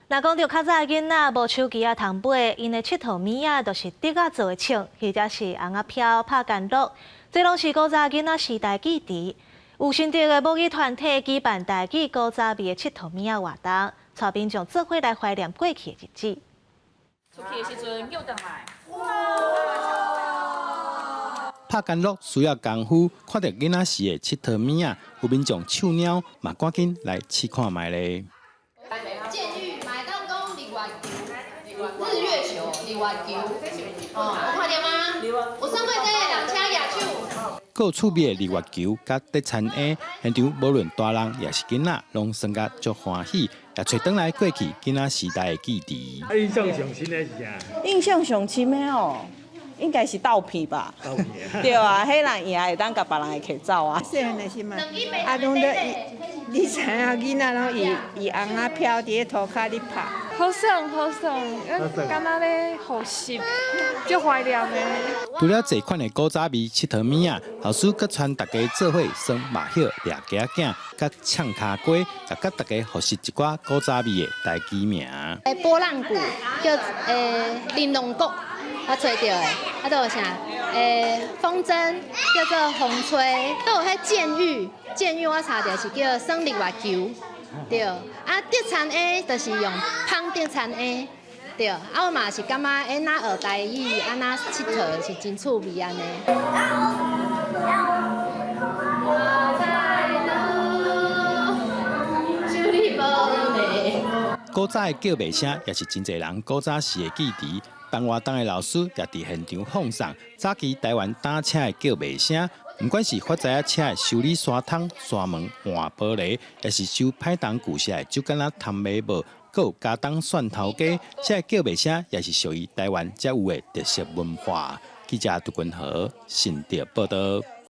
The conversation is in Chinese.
若讲到较早囡仔无手机通买，因的佚佗物仔就是竹仔做的枪，或者是红仔飘、拍干乐，这拢是古早囡仔时代记忆。有成立的母语团体举办台语古早味的佚佗物仔活动，带民众做伙来怀念过去的日子。出去的时阵叫转来。拍干乐需要功夫，看到囡仔时的佚佗物仔，有民众手鸟嘛赶紧来试看卖咧。剑玉买当讲日月球，日月球，日月球。哦，有看到吗？有送过这个人车野手。还有趣味的日月球甲竹餐鸭，现场无论大人也是囡仔，拢算甲足欢喜，也找转来过去囡仔时代的记忆。印象上深的是啥？印象上深的哦，应该是豆皮吧？豆皮。对啊，迄人赢会当甲别人摕走啊。细汉的时嘛，啊，拢咧你知影囡仔拢以红仔飘伫涂骹咧拍。好爽，好爽，敢若咧复习，足怀念的。除了这款的古早味佚佗物仔，老师佮传大家做伙耍麻雀、掠鸡仔、佮唱卡歌，也佮大家复习一寡古早味的台语名。波浪鼓叫玲珑鼓，我吹到的。啊，都有啥？风筝叫做风吹，都有迄剑玉我查着是叫耍日月球。对，啊，竹餐鸭就是用芳竹餐鸭，对，啊，我嘛是感觉安那学台语，安那佚佗是真趣味安尼。古早的叫卖声，也是真侪人古早时的记忆。办活动的老师也伫现场放送早期台湾打车的叫卖声。不管是发财车的修理山桶、山门、换玻璃，也是收歹当旧车的酒干仔、摊尾帽，还有加当蒜头鸡，这叫卖声也是属于台湾才有的特色文化。记者杜君豪，新竹报道。